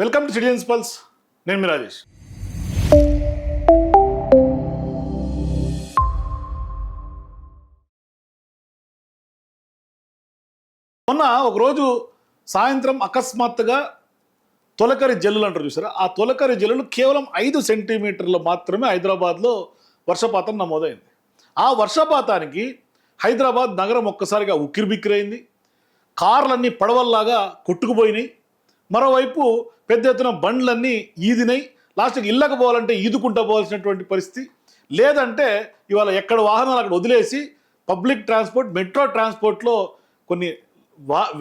Welcome to citizens pulse. నేను మీ రాజేష్. మొన్న ఒకరోజు సాయంత్రం అకస్మాత్తుగా తొలకరి జల్లులు అంటారు చూసారా, ఆ తొలకరి జల్లులు కేవలం 5 సెంటీమీటర్లు మాత్రమే హైదరాబాద్లో వర్షపాతం నమోదైంది. ఆ వర్షపాతానికి హైదరాబాద్ నగరం ఒక్కసారిగా ఉక్కిరిబిక్కిరైంది. కార్లన్నీ పడవల్లాగా కొట్టుకుపోయినాయి. మరోవైపు పెద్ద ఎత్తున బండ్లన్నీ ఈదినాయి. లాస్ట్కి ఇళ్ళకు పోవాలంటే ఈదుకుంటూ పోవాల్సినటువంటి పరిస్థితి. లేదంటే ఇవాళ ఎక్కడ వాహనాలు అక్కడ వదిలేసి పబ్లిక్ ట్రాన్స్పోర్ట్, మెట్రో ట్రాన్స్పోర్ట్లో కొన్ని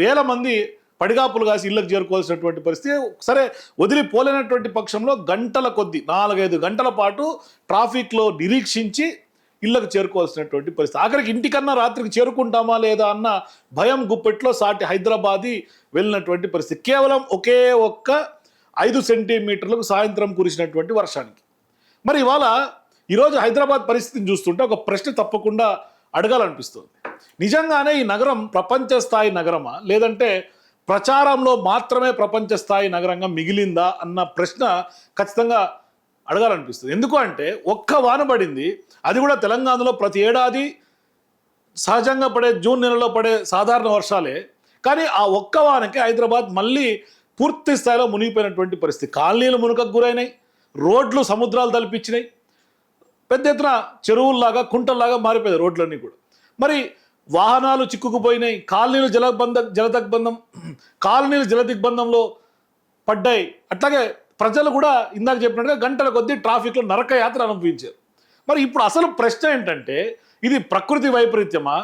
వేల మంది పడిగాపులు కాసి ఇళ్ళకు చేరుకోవాల్సినటువంటి పరిస్థితి. సరే, వదిలిపోలేనటువంటి పక్షంలో గంటల కొద్దీ 4-5 గంటల పాటు ట్రాఫిక్లో నిరీక్షించి ఇళ్ళకు చేరుకోవాల్సినటువంటి పరిస్థితి. ఆఖరికి ఇంటికన్నా రాత్రికి చేరుకుంటామా లేదా అన్న భయం గుప్పెట్లో సాటి హైదరాబాదీ వెళ్ళినటువంటి పరిస్థితి. కేవలం ఒకే ఒక్క 5 సెంటీమీటర్లకు సాయంత్రం కురిసినటువంటి వర్షానికి. మరి ఇవాళ ఈరోజు హైదరాబాద్ పరిస్థితిని చూస్తుంటే ఒక ప్రశ్న తప్పకుండా అడగాలనిపిస్తుంది. నిజంగానే ఈ నగరం ప్రపంచ స్థాయి నగరమా, లేదంటే ప్రచారంలో మాత్రమే ప్రపంచ స్థాయి నగరంగా మిగిలిందా అన్న ప్రశ్న ఖచ్చితంగా అడగాలనిపిస్తుంది. ఎందుకు అంటే ఒక్క వాన పడింది, అది కూడా తెలంగాణలో ప్రతి ఏడాది సహజంగా పడే జూన్ నెలలో పడే సాధారణ వర్షాలే. కానీ ఆ ఒక్క వానకి హైదరాబాద్ మళ్ళీ పూర్తి స్థాయిలో మునిగిపోయినటువంటి పరిస్థితి. కాలనీలు మునుకకు గురైనాయి, రోడ్లు సముద్రాలు తలపించినాయి, పెద్ద ఎత్తున చెరువుల్లాగా కుంటల్లాగా మారిపోయాయి రోడ్లన్నీ కూడా. మరి వాహనాలు చిక్కుకుపోయినాయి, కాలనీలు జలదిగ్బంధంలో పడ్డాయి. అట్లాగే ప్రజలు కూడా ఇందాక చెప్పినట్టుగా గంటల కొద్దీ ట్రాఫిక్లో నరక యాత్ర అనుభవించారు. మరి ఇప్పుడు అసలు ప్రశ్న ఏంటంటే, ఇది ప్రకృతి వైపరీత్యమా,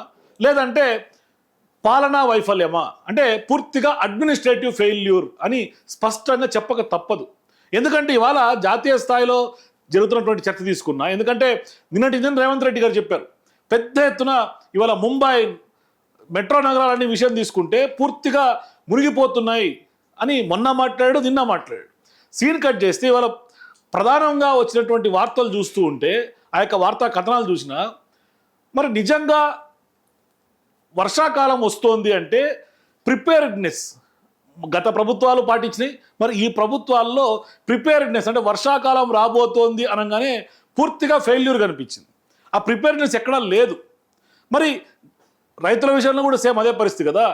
లేదంటే పాలనా వైఫల్యమా? అంటే పూర్తిగా అడ్మినిస్ట్రేటివ్ ఫెయిల్యూర్ అని స్పష్టంగా చెప్పక తప్పదు. ఎందుకంటే ఇవాళ జాతీయ స్థాయిలో జరుగుతున్నటువంటి చర్చ తీసుకున్నా, ఎందుకంటే నిన్నటి రేవంత్ రెడ్డి గారు చెప్పారు, పెద్ద ఎత్తున ఇవాళ ముంబై మెట్రో నగరాలనే విషయం తీసుకుంటే పూర్తిగా మునిగిపోతున్నాయి అని మొన్న మాట్లాడాడు, నిన్న మాట్లాడాడు. సీన్ కట్ చేస్తే ఇవాళ ప్రధానంగా వచ్చినటువంటి వార్తలు చూస్తూ ఉంటే, ఆ యొక్క వార్తా కథనాలు చూసినా, మరి నిజంగా వర్షాకాలం వస్తోంది అంటే ప్రిపేర్డ్నెస్ గత ప్రభుత్వాలు పాటించినాయి. మరి ఈ ప్రభుత్వాల్లో ప్రిపేర్డ్నెస్ అంటే వర్షాకాలం రాబోతోంది అనగానే పూర్తిగా ఫెయిల్యూర్ కనిపించింది. ఆ ప్రిపేర్డ్నెస్ ఎక్కడా లేదు. మరి రైతుల విషయంలో కూడా సేమ్ అదే పరిస్థితి కదా.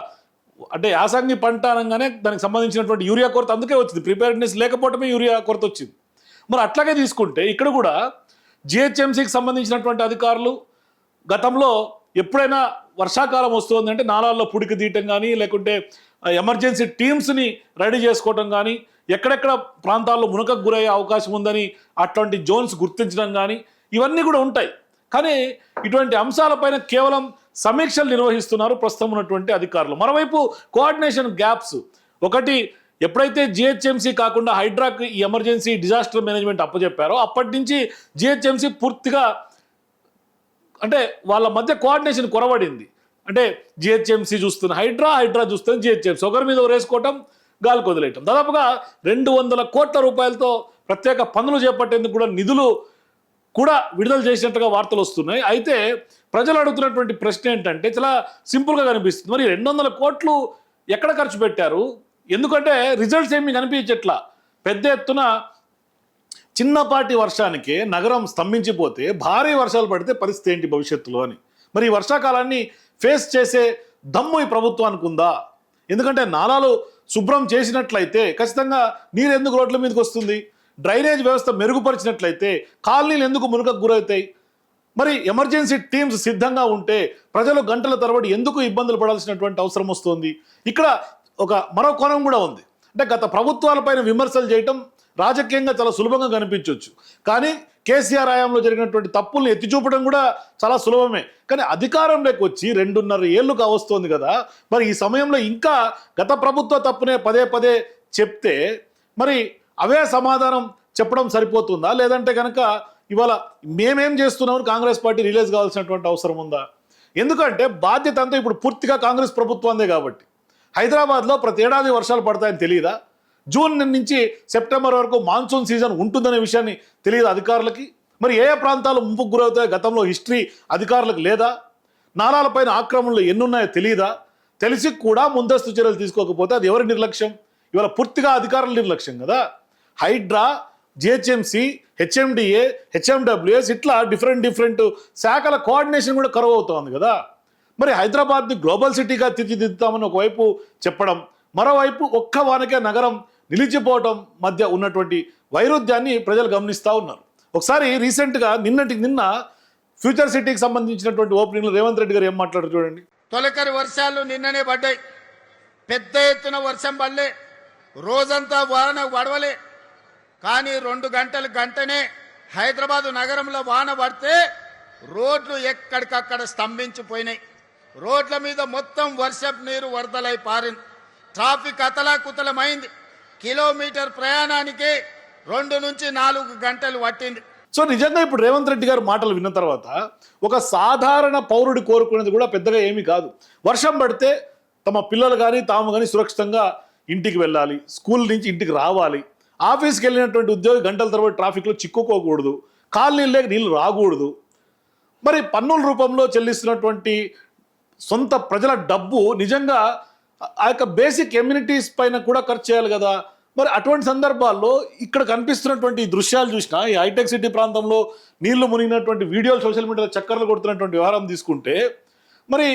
అంటే యాసంగి పంట అనగానే దానికి సంబంధించినటువంటి యూరియా కొరత అందుకే వచ్చింది, ప్రిపేర్డ్నెస్ లేకపోవటమే యూరియా కొరత వచ్చింది. మరి అట్లాగే తీసుకుంటే ఇక్కడ కూడా జిహెచ్ఎంసీకి సంబంధించినటువంటి అధికారులు గతంలో ఎప్పుడైనా వర్షాకాలం వస్తుంది అంటే నాలాల్లో పుడికి తీయటం కానీ, లేకుంటే ఎమర్జెన్సీ టీమ్స్ని రెడీ చేసుకోవటం కానీ, ఎక్కడెక్కడ ప్రాంతాల్లో మునకకు గురయ్యే అవకాశం ఉందని అట్లాంటి జోన్స్ గుర్తించడం కానీ, ఇవన్నీ కూడా ఉంటాయి. కానీ ఇటువంటి అంశాలపైన కేవలం సమీక్షలు నిర్వహిస్తున్నారు ప్రస్తుతం ఉన్నటువంటి అధికారులు. మరోవైపు కోఆర్డినేషన్ గ్యాప్స్, ఒకటి ఎప్పుడైతే జిహెచ్ఎంసీ కాకుండా హైడ్రాకి ఈ ఎమర్జెన్సీ డిజాస్టర్ మేనేజ్మెంట్ అప్పచెప్పారో అప్పటి నుంచి జిహెచ్ఎంసీ పూర్తిగా అంటే వాళ్ళ మధ్య కోఆర్డినేషన్ కొరవడింది. అంటే జిహెచ్ఎంసీ చూస్తున్న హైడ్రా చూస్తున్న జిహెచ్ఎంసీ, ఒకరి మీద వేసుకోవటం, గాలికి వదిలేయటం. దాదాపుగా 200 కోట్ల రూపాయలతో ప్రత్యేక పనులు చేపట్టేందుకు కూడా నిధులు కూడా విడుదల చేసినట్టుగా వార్తలు వస్తున్నాయి. అయితే ప్రజలు అడుగుతున్నటువంటి ప్రశ్న ఏంటంటే చాలా సింపుల్గా కనిపిస్తుంది. మరి 200 కోట్లు ఎక్కడ ఖర్చు పెట్టారు? ఎందుకంటే రిజల్ట్స్ ఏమీ కనిపించట్లా. పెద్ద ఎత్తున చిన్నపాటి వర్షానికి నగరం స్తంభించిపోతే భారీ వర్షాలు పడితే పరిస్థితి ఏంటి భవిష్యత్తులో అని. మరి ఈ వర్షాకాలాన్ని ఫేస్ చేసే దమ్ము ఈ ప్రభుత్వానికి ఉందా? ఎందుకంటే నాలాలు శుభ్రం చేసినట్లయితే ఖచ్చితంగా నీరు ఎందుకు రోడ్ల మీదకి వస్తుంది? డ్రైనేజ్ వ్యవస్థ మెరుగుపరిచినట్లయితే కాలనీలు ఎందుకు మునకకు గురవుతాయి? మరి ఎమర్జెన్సీ టీమ్స్ సిద్ధంగా ఉంటే ప్రజలు గంటల తరబడి ఎందుకు ఇబ్బందులు పడాల్సినటువంటి అవసరం వస్తుంది? ఇక్కడ మరో కోణం కూడా ఉంది. అంటే గత ప్రభుత్వాలపైన విమర్శలు చేయటం రాజకీయంగా చాలా సులభంగా కనిపించవచ్చు, కానీ కేసీఆర్ హయాంలో జరిగినటువంటి తప్పుల్ని ఎత్తి చూపడం కూడా చాలా సులభమే. కానీ అధికారంలోకి వచ్చి 2.5 ఏళ్ళు కావస్తోంది కదా. మరి ఈ సమయంలో ఇంకా గత ప్రభుత్వ తప్పునే పదే చెప్తే మరి అవే సమాధానం చెప్పడం సరిపోతుందా? లేదంటే కనుక ఇవాళ మేమేం చేస్తున్నామని కాంగ్రెస్ పార్టీ రిలీజ్ కావాల్సినటువంటి అవసరం ఉందా? ఎందుకంటే బాధ్యత అంతా ఇప్పుడు పూర్తిగా కాంగ్రెస్ ప్రభుత్వందే కాబట్టి. హైదరాబాద్లో ప్రతి ఏడాది వర్షాలు పడతాయని తెలియదా? జూన్ నుంచి సెప్టెంబర్ వరకు మాన్సూన్ సీజన్ ఉంటుందనే విషయాన్ని తెలియదు అధికారులకి. మరి ఏ ప్రాంతాలు ముంపుకు గురవుతాయో గతంలో హిస్టరీ అధికారులకు లేదా? నాలాలపైన ఆక్రమణలు ఎన్నున్నాయో తెలియదా? తెలిసి కూడా ముందస్తు చర్యలు తీసుకోకపోతే అది ఎవరి నిర్లక్ష్యం? ఇవాళ పూర్తిగా అధికారుల నిర్లక్ష్యం కదా. హైడ్రా, జిహెచ్ఎంసి, హెచ్ఎండిఏ, హెచ్ఎండబ్ల్యూఎస్ ఇట్లా డిఫరెంట్ శాఖల కోఆర్డినేషన్ కూడా కరువు అవుతోంది కదా. మరి హైదరాబాద్ని గ్లోబల్ సిటీగా తీర్చిదిద్దుతామని ఒకవైపు చెప్పడం, మరోవైపు ఒక్క వానకే నగరం నిలిచిపోవడం మధ్య ఉన్నటువంటి వైరుధ్యాన్ని ప్రజలు గమనిస్తూ ఉన్నారు. ఒకసారి రీసెంట్గా నిన్న ఫ్యూచర్ సిటీకి సంబంధించినటువంటి ఓపెనింగ్లో రేవంత్ రెడ్డి గారు ఏం మాట్లాడారు చూడండి. తొలకరి వర్షాలు నిన్ననే పడ్డాయి, పెద్ద ఎత్తున వర్షం పడలే, రోజంతా వాన పడవలే. కానీ 2 గంటనే హైదరాబాదు నగరంలో వాన పడితే రోడ్లు ఎక్కడికక్కడ స్తంభించిపోయినాయి. రోడ్ల మీద మొత్తం వర్షపు నీరు వరదలై పారింది. ట్రాఫిక్ అతలాకుతలమైంది. కిలోమీటర్ ప్రయాణానికి 2 నుంచి 4 గంటలు పట్టింది. సో నిజంగా ఇప్పుడు రేవంత్ రెడ్డి గారు మాటలు విన్న తర్వాత ఒక సాధారణ పౌరుడి కోరుకునేది కూడా పెద్దగా ఏమీ కాదు. వర్షం పడితే తమ పిల్లలు కానీ తాము కానీ సురక్షితంగా ఇంటికి వెళ్ళాలి, స్కూల్ నుంచి ఇంటికి రావాలి, ఆఫీస్కి వెళ్ళినటువంటి ఉద్యోగి గంటల తరబడి ట్రాఫిక్లో చిక్కుకోకూడదు, కాలనీలు లేక నీళ్ళు రాకూడదు. మరి పన్నుల రూపంలో చెల్లిస్తున్నటువంటి సొంత ప్రజల డబ్బు నిజంగా ఆ యొక్క బేసిక్ ఎమ్యూనిటీస్ పైన కూడా ఖర్చు చేయాలి కదా. మరి అటువంటి సందర్భాల్లో ఇక్కడ కనిపిస్తున్నటువంటి దృశ్యాలు చూసినా, ఈ హైటెక్ సిటీ ప్రాంతంలో నీళ్లు మునిగినటువంటి వీడియోలు సోషల్ మీడియాలో చక్కర్లు కొడుతున్నటువంటి వ్యవహారం తీసుకుంటే మరి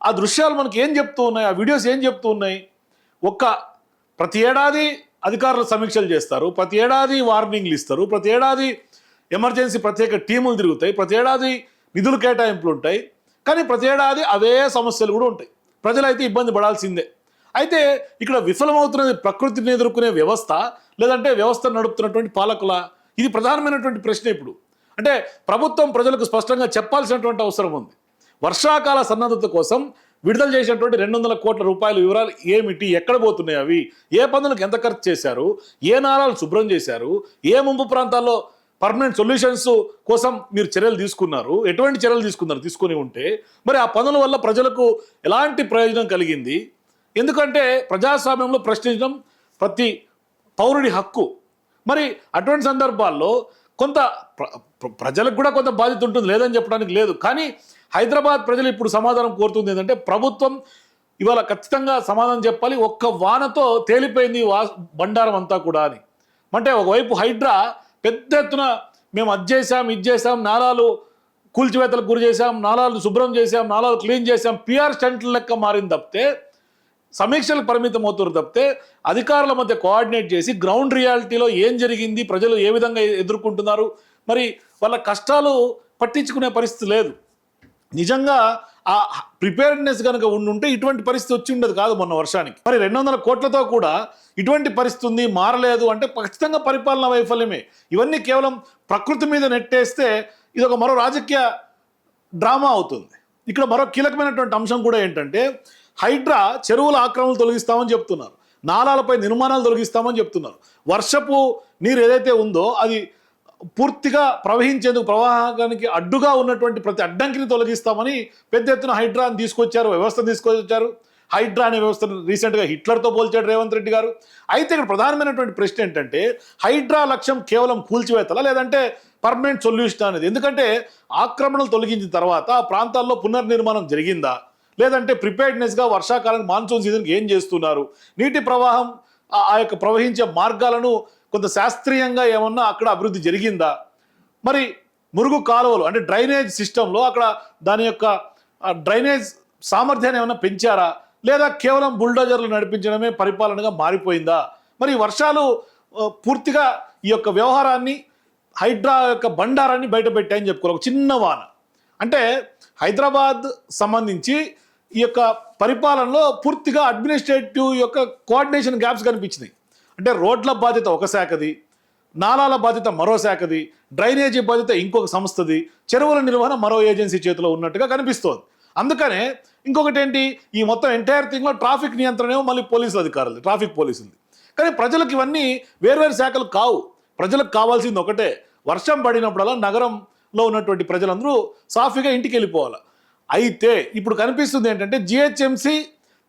ఆ దృశ్యాలు మనకి ఏం చెప్తూ ఉన్నాయి, ఆ వీడియోస్ ఏం చెప్తూ ఉన్నాయి? ప్రతి ఏడాది అధికారులు సమీక్షలు చేస్తారు, ప్రతి ఏడాది వార్నింగ్లు ఇస్తారు, ప్రతి ఏడాది ఎమర్జెన్సీ ప్రత్యేక టీములు తిరుగుతాయి, ప్రతి ఏడాది నిధులు కేటాయింపులు ఉంటాయి, కానీ ప్రతి ఏడాది అవే సమస్యలు కూడా ఉంటాయి. ప్రజలైతే ఇబ్బంది పడాల్సిందే. అయితే ఇక్కడ విఫలమవుతున్నది ప్రకృతిని ఎదుర్కొనే వ్యవస్థ, లేదంటే వ్యవస్థను నడుపుతున్నటువంటి పాలకుల? ఇది ప్రధానమైనటువంటి ప్రశ్న. ఇప్పుడు అంటే ప్రభుత్వం ప్రజలకు స్పష్టంగా చెప్పాల్సినటువంటి అవసరం ఉంది. వర్షాకాల సన్నద్ధత కోసం విడుదల చేసినటువంటి 200 కోట్ల రూపాయల వివరాలు ఏమిటి, ఎక్కడ పోతున్నాయి, అవి ఏ పనులకు ఎంత ఖర్చు చేశారు, ఏ నాళాలు శుభ్రం చేశారు, ఏ ముంపు ప్రాంతాల్లో పర్మనెంట్ సొల్యూషన్స్ కోసం మీరు చర్యలు తీసుకున్నారు, ఎటువంటి చర్యలు తీసుకుని ఉంటే మరి ఆ పనుల వల్ల ప్రజలకు ఎలాంటి ప్రయోజనం కలిగింది? ఎందుకంటే ప్రజాస్వామ్యంలో ప్రశ్నించడం ప్రతి పౌరుడి హక్కు. మరి అటువంటి సందర్భాల్లో కొంత ప్రజలకు కూడా కొంత బాధ్యత ఉంటుంది, లేదని చెప్పడానికి లేదు. కానీ హైదరాబాద్ ప్రజలు ఇప్పుడు సమాధానం కోరుతుంది ఏంటంటే ప్రభుత్వం ఇవాళ ఖచ్చితంగా సమాధానం చెప్పాలి. ఒక్క వానతో తేలిపోయింది బండారం అంతా కూడా అని. అంటే ఒకవైపు హైడ్రా పెద్ద ఎత్తున మేము అది చేసాం, ఇది చేసాం, నాలాలు కూల్చివేతలకు గురి చేసాం, నాలాలు శుభ్రం చేసాం, నాలాలు క్లీన్ చేసాం, పిఆర్ స్టంట్ల లెక్క మారింది తప్పితే, సమీక్షలకు పరిమితం అవుతారు తప్పితే అధికారుల మధ్య కోఆర్డినేట్ చేసి గ్రౌండ్ రియాలిటీలో ఏం జరిగింది, ప్రజలు ఏ విధంగా ఎదుర్కొంటున్నారు, మరి వాళ్ళ కష్టాలు పట్టించుకునే పరిస్థితి లేదు. నిజంగా ఆ ప్రిపేర్డ్నెస్ కనుక ఉండుంటే ఇటువంటి పరిస్థితి వచ్చి ఉండదు కాదు మొన్న వర్షానికి. మరి 200 కోట్లతో కూడా ఇటువంటి పరిస్థితి ఉంది, మారలేదు అంటే ఖచ్చితంగా పరిపాలన వైఫల్యమే. ఇవన్నీ కేవలం ప్రకృతి మీద నెట్టేస్తే ఇది ఒక మరో రాజకీయ డ్రామా అవుతుంది. ఇక్కడ మరో కీలకమైనటువంటి అంశం కూడా ఏంటంటే హైడ్రా చెరువుల ఆక్రమణలు తొలగిస్తామని చెప్తున్నారు, నాలాలపై నిర్మాణాలు తొలగిస్తామని చెప్తున్నారు. వర్షపు నీరు ఏదైతే ఉందో అది పూర్తిగా ప్రవహించేందుకు, ప్రవాహానికి అడ్డుగా ఉన్నటువంటి ప్రతి అడ్డంకిని తొలగిస్తామని పెద్ద ఎత్తున హైడ్రాని తీసుకొచ్చారు, వ్యవస్థను తీసుకొచ్చారు. హైడ్రా అనే వ్యవస్థను రీసెంట్గా హిట్లర్తో పోల్చాడు రేవంత్ రెడ్డి గారు. అయితే ఇక్కడ ప్రధానమైనటువంటి ప్రశ్న ఏంటంటే హైడ్రా లక్ష్యం కేవలం కూల్చివేతలా, లేదంటే పర్మనెంట్ సొల్యూషన్ అనేది? ఎందుకంటే ఆక్రమణలు తొలగించిన తర్వాత ఆ ప్రాంతాల్లో పునర్నిర్మాణం జరిగిందా, లేదంటే ప్రిపేర్డ్నెస్గా వర్షాకాలం మాన్సూన్ సీజన్కి ఏం చేస్తున్నారు, నీటి ప్రవాహం ఆ యొక్క ప్రవహించే మార్గాలను కొంత శాస్త్రీయంగా ఏమన్నా అక్కడ అభివృద్ధి జరిగిందా, మరి మురుగు కాలువలు అంటే డ్రైనేజ్ సిస్టంలో అక్కడ దాని యొక్క డ్రైనేజ్ సామర్థ్యాన్ని ఏమన్నా పెంచారా, లేదా కేవలం బుల్డోజర్లు నడిపించడమే పరిపాలనగా మారిపోయిందా? మరి వర్షాలు పూర్తిగా ఈ యొక్క వ్యవహారాన్ని, హైడ్రా యొక్క బండారాన్ని బయటపెట్టాయని చెప్పుకోవాలి. ఒక చిన్న వాన అంటే హైదరాబాద్ సంబంధించి ఈ యొక్క పరిపాలనలో పూర్తిగా అడ్మినిస్ట్రేటివ్ యొక్క కోఆర్డినేషన్ గ్యాప్స్ కనిపించినాయి. అంటే రోడ్ల బాధ్యత ఒక శాఖది, నాలాల బాధ్యత మరో శాఖది, డ్రైనేజీ బాధ్యత ఇంకొక సంస్థది, చెరువుల నిర్వహణ మరో ఏజెన్సీ చేతిలో ఉన్నట్టుగా కనిపిస్తోంది. అందుకనే ఇంకొకటి ఏంటి, ఈ మొత్తం ఎంటైర్ థింగ్లో ట్రాఫిక్ నియంత్రణ ఏమో మళ్ళీ పోలీసుల అధికారులు, ట్రాఫిక్ పోలీసులు. కానీ ప్రజలకు ఇవన్నీ వేర్వేరు శాఖలు కావు. ప్రజలకు కావాల్సింది ఒకటే, వర్షం పడినప్పుడల్లా నగరంలో ఉన్నటువంటి ప్రజలందరూ సాఫీగా ఇంటికి వెళ్ళిపోవాలి. అయితే ఇప్పుడు కనిపిస్తుంది ఏంటంటే జిహెచ్ఎంసి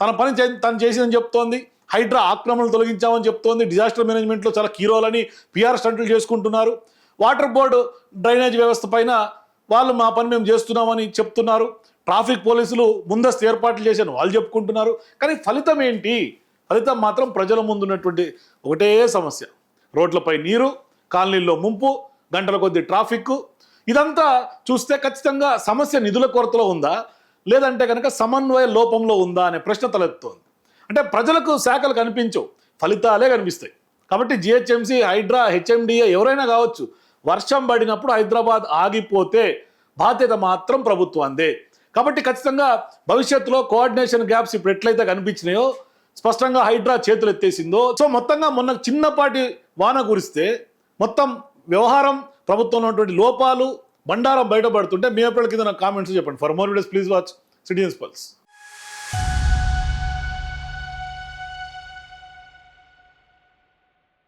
తన పని తను చేసిందని చెప్తోంది, హైడ్రా ఆక్రమణలు తొలగించామని చెప్తోంది, డిజాస్టర్ మేనేజ్మెంట్లో చాలా కీరోలని పిఆర్ స్టంట్లు చేసుకుంటున్నారు, వాటర్ బోర్డు డ్రైనేజ్ వ్యవస్థ పైన వాళ్ళు మా పని మేము చేస్తున్నామని చెప్తున్నారు, ట్రాఫిక్ పోలీసులు ముందస్తు ఏర్పాట్లు చేశాను వాళ్ళు చెప్పుకుంటున్నారు. కానీ ఫలితం ఏంటి? ఫలితం మాత్రం ప్రజల ముందున్నటువంటి ఒకటే సమస్య, రోడ్లపై నీరు, కాలనీల్లో ముంపు, గంటల కొద్ది ట్రాఫిక్. ఇదంతా చూస్తే ఖచ్చితంగా సమస్య నిధుల కొరతలో ఉందా, లేదంటే కనుక సమన్వయ లోపంలో ఉందా అనే ప్రశ్న తలెత్తుతోంది. అంటే ప్రజలకు శాఖలు కనిపించవు, ఫలితాలే కనిపిస్తాయి. కాబట్టి జిహెచ్ఎంసీ, హైడ్రా, హెచ్ఎండిఏ ఎవరైనా కావచ్చు, వర్షం పడినప్పుడు హైదరాబాద్ ఆగిపోతే బాధ్యత మాత్రం ప్రభుత్వందే. కాబట్టి ఖచ్చితంగా భవిష్యత్తులో కోఆర్డినేషన్ గ్యాప్స్ ఇప్పుడు ఎట్లయితే కనిపించినాయో, స్పష్టంగా హైడ్రా చేతులు ఎత్తేసిందో, సో మొత్తంగా మొన్న చిన్నపాటి వాన కురిస్తే మొత్తం వ్యవహారం, ప్రభుత్వంలో ఉన్నటువంటి లోపాలు బండారం బయటపడుతుంటే మీ అప్పటికి కింద కామెంట్స్ చెప్పండి. For more videos please watch citizens pulse.